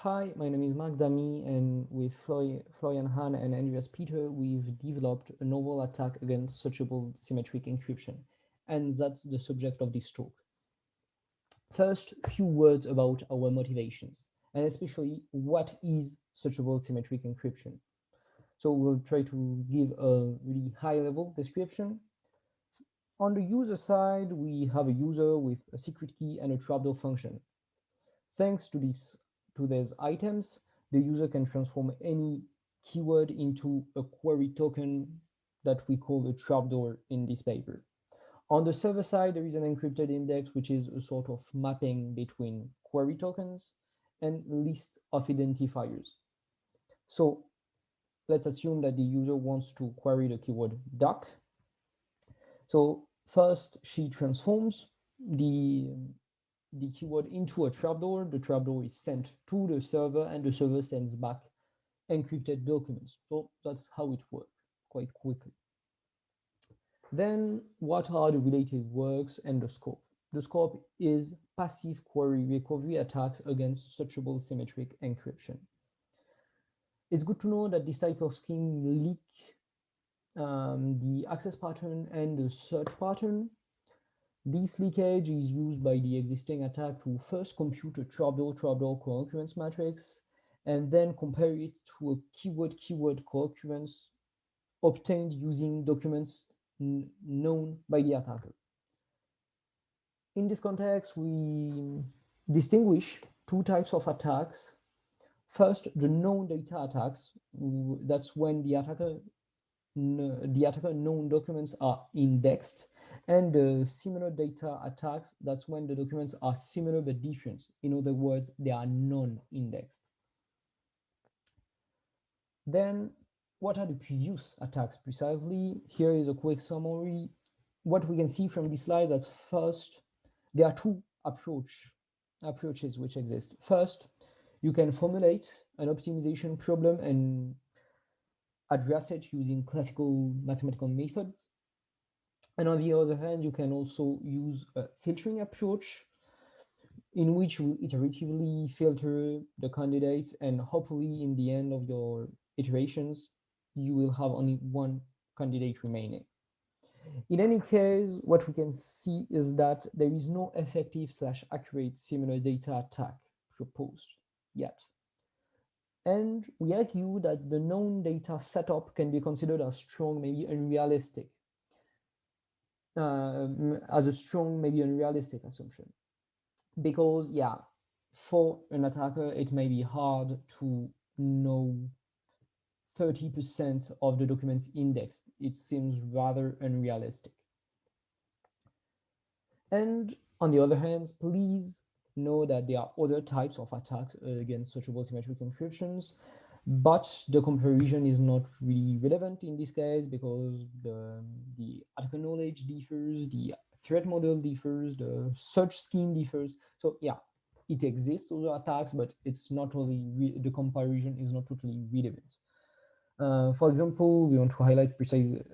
Hi, my name is Marc, Damie, and with Florian, Hahn, and Andreas Peter, we've developed a novel attack against searchable symmetric encryption, and that's the subject of this talk. First, few words about our motivations, and especially what is searchable symmetric encryption. So we'll try to give a really high-level description. On the user side, we have a user with a secret key and a trapdoor function. Thanks to these items, the user can transform any keyword into a query token that we call a trapdoor in this paper. On the server side, there is an encrypted index, which is a sort of mapping between query tokens and list of identifiers. So let's assume that the user wants to query the keyword duck. So first, she transforms the keyword into a trapdoor. The trapdoor is sent to the server, and the server sends back encrypted documents. So that's how it works quite quickly. Then what are the related works and the scope? The scope is passive query recovery attacks against searchable symmetric encryption. It's good to know that this type of scheme leak the access pattern and the search pattern. This leakage is used by the existing attack to first compute a trapdoor co-occurrence matrix and then compare it to a keyword co-occurrence obtained using documents known by the attacker. In this context, we distinguish two types of attacks. First, the known data attacks. That's when the attacker known documents are indexed, and the similar data attacks, that's when the documents are similar but different. In other words, they are non-indexed. Then what are the previous attacks precisely? Here is a quick summary. What we can see from this slide is first, there are two approaches which exist. First, you can formulate an optimization problem and address it using classical mathematical methods. And on the other hand, you can also use a filtering approach in which you iteratively filter the candidates, and hopefully in the end of your iterations, you will have only one candidate remaining. In any case, what we can see is that there is no effective/accurate similar data attack proposed yet. And we argue that the known data setup can be considered as strong, maybe unrealistic, as a strong, maybe unrealistic assumption. Because, yeah, for an attacker, it may be hard to know 30% of the documents indexed. It seems rather unrealistic. And on the other hand, please know that there are other types of attacks against searchable symmetric encryptions, but the comparison is not really relevant in this case because the attacker knowledge differs, the threat model differs, the search scheme differs. So yeah, it exists, other attacks, but it's not really, the comparison is not totally relevant. For example, we want to highlight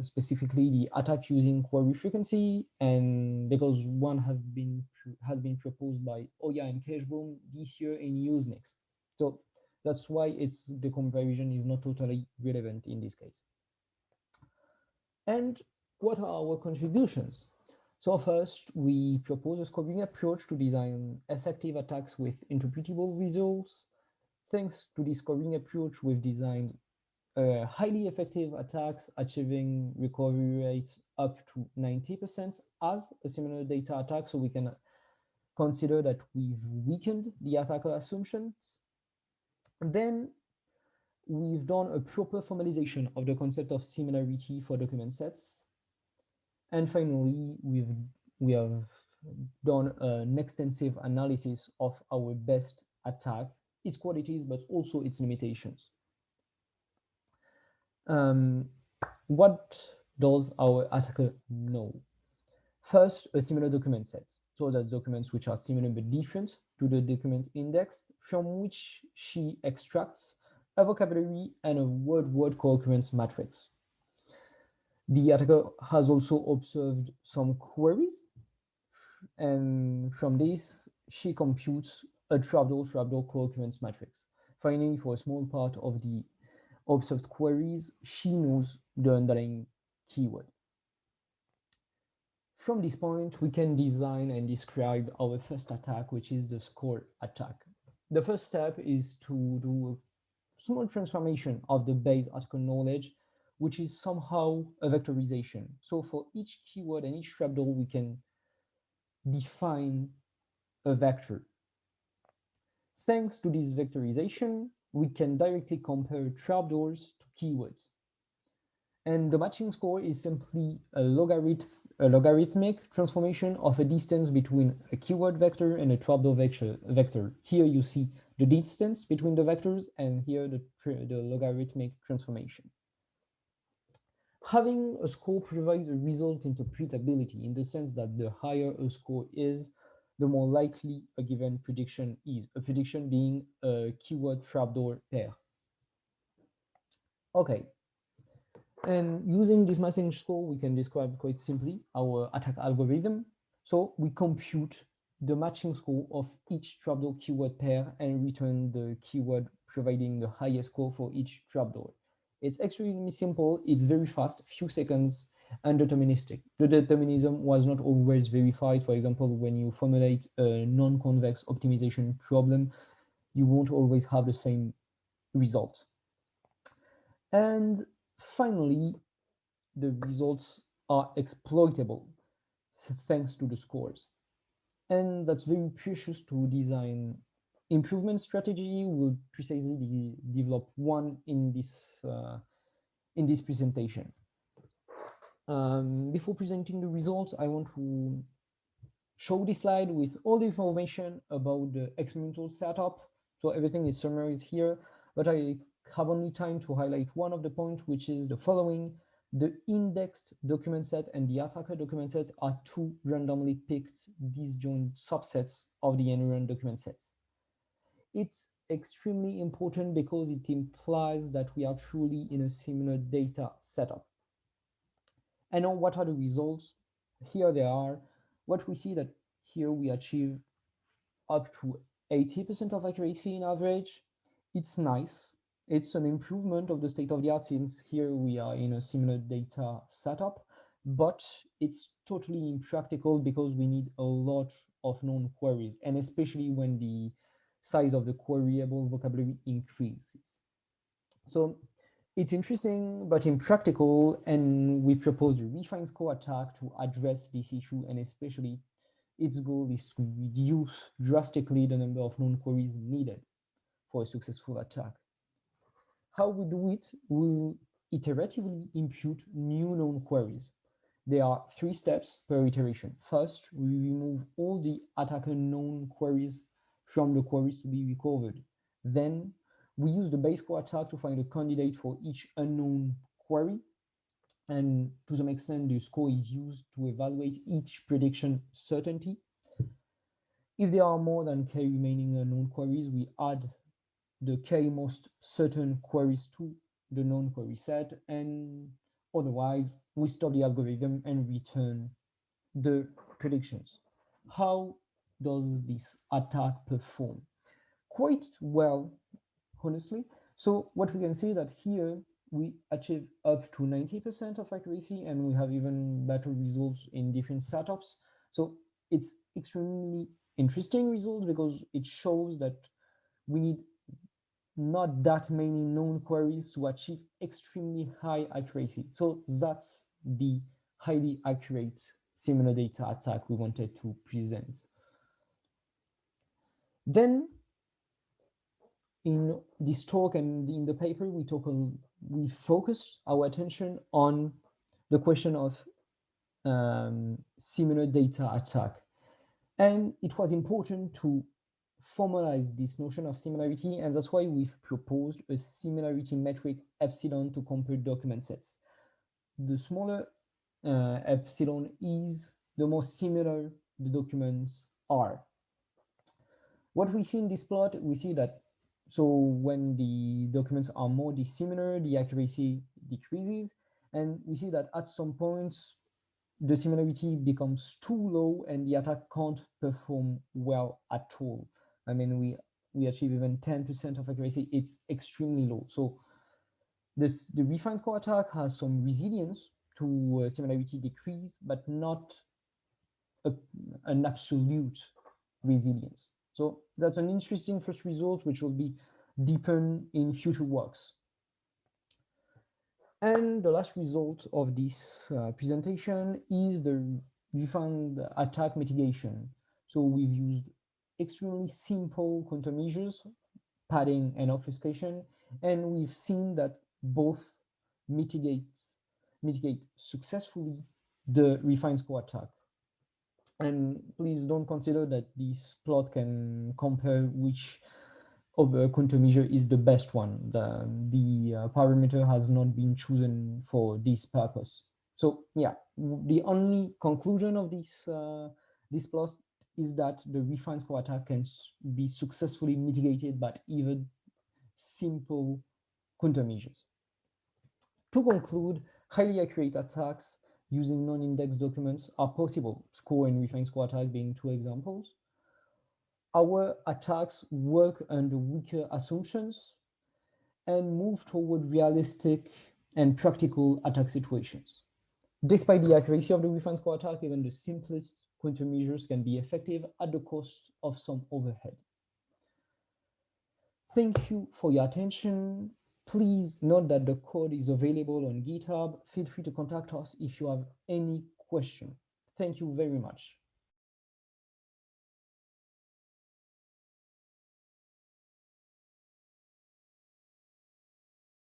specifically the attack using query frequency, and because one has been proposed by Oya and Cashboom this year in USENIX. So that's why the comparison is not totally relevant in this case. And what are our contributions? So first, we propose a scoring approach to design effective attacks with interpretable results. Thanks to this scoring approach, we've designed highly effective attacks achieving recovery rates up to 90% as a similar data attack. So we can consider that we've weakened the attacker assumptions. And then we've done a proper formalization of the concept of similarity for document sets. And finally, we have done an extensive analysis of our best attack, its qualities, but also its limitations. What does our attacker know? First, a similar document set. So that's documents which are similar but different to the document index, from which she extracts a vocabulary and a word-word co-occurrence matrix. The attacker has also observed some queries, and from this, she computes a trapdoor co-occurrence matrix. Finally, for a small part of the observed queries, she knows the underlying keyword. From this point, we can design and describe our first attack, which is the score attack. The first step is to do a small transformation of the base article knowledge, which is somehow a vectorization. So for each keyword and each trapdoor, we can define a vector. Thanks to this vectorization, we can directly compare trapdoors to keywords. And the matching score is simply a logarithmic transformation of a distance between a keyword vector and a trapdoor vector. Here you see the distance between the vectors, and here the logarithmic transformation. Having a score provides a result interpretability in the sense that the higher a score is, the more likely a given prediction is, a prediction being a keyword trapdoor pair. Okay, and using this matching score, we can describe quite simply our attack algorithm. So we compute the matching score of each trapdoor keyword pair and return the keyword providing the highest score for each trapdoor. It's extremely simple, it's very fast, few seconds, and deterministic. The determinism was not always verified. For example, when you formulate a non-convex optimization problem, you won't always have the same result. And finally, the results are exploitable thanks to the scores. And that's very precious to design improvement strategy. We'll precisely develop one in this presentation. Before presenting the results, I want to show this slide with all the information about the experimental setup. So everything is summarized here, but I have only time to highlight one of the points, which is the following. The indexed document set and the attacker document set are two randomly picked disjoint subsets of the inherent document sets. It's extremely important because it implies that we are truly in a similar data setup. And now what are the results? Here they are. What we see that here we achieve up to 80% of accuracy in average. It's nice. It's an improvement of the state of the art since here we are in a similar data setup, but it's totally impractical because we need a lot of known queries, and especially when the size of the queryable vocabulary increases. So it's interesting, but impractical, and we propose the refined score attack to address this issue, and especially its goal is to reduce drastically the number of known queries needed for a successful attack. How we do it, we'll iteratively impute new known queries. There are 3 steps per iteration. First, we remove all the attacker known queries from the queries to be recovered. Then we use the base score attack to find a candidate for each unknown query. And to some extent, the score is used to evaluate each prediction certainty. If there are more than k remaining unknown queries, we add the k most certain queries to the known query set, and otherwise we stop the algorithm and return the predictions. How does this attack perform? Quite well, honestly. So what we can see that here we achieve up to 90% of accuracy, and we have even better results in different setups. So it's extremely interesting results because it shows that we need not that many known queries to achieve extremely high accuracy. So that's the highly accurate similar data attack we wanted to present. Then in this talk and in the paper, we focus our attention on the question of similar data attack. And it was important to formalize this notion of similarity, and that's why we've proposed a similarity metric epsilon to compare document sets. The smaller epsilon is, the more similar the documents are. What we see in this plot, we see that so when the documents are more dissimilar, the accuracy decreases, and we see that at some points the similarity becomes too low and the attack can't perform well at all. I mean, we achieve even 10% of accuracy, it's extremely low. So the refined score attack has some resilience to similarity decrease, but not an absolute resilience. So that's an interesting first result, which will be deepened in future works. And the last result of this presentation is the refined attack mitigation. So we've used extremely simple countermeasures, padding and obfuscation, and we've seen that both mitigate successfully the refined score attack. And please don't consider that this plot can compare which of the countermeasure is the best one. The parameter has not been chosen for this purpose. So yeah, the only conclusion of this plot is that the refined score attack can be successfully mitigated by even simple countermeasures. To conclude, highly accurate attacks using non-indexed documents are possible, score and refined score attack being two examples. Our attacks work under weaker assumptions and move toward realistic and practical attack situations. Despite the accuracy of the refined score attack, even the simplest countermeasures can be effective at the cost of some overhead. Thank you for your attention. Please note that the code is available on GitHub. Feel free to contact us if you have any question. Thank you very much.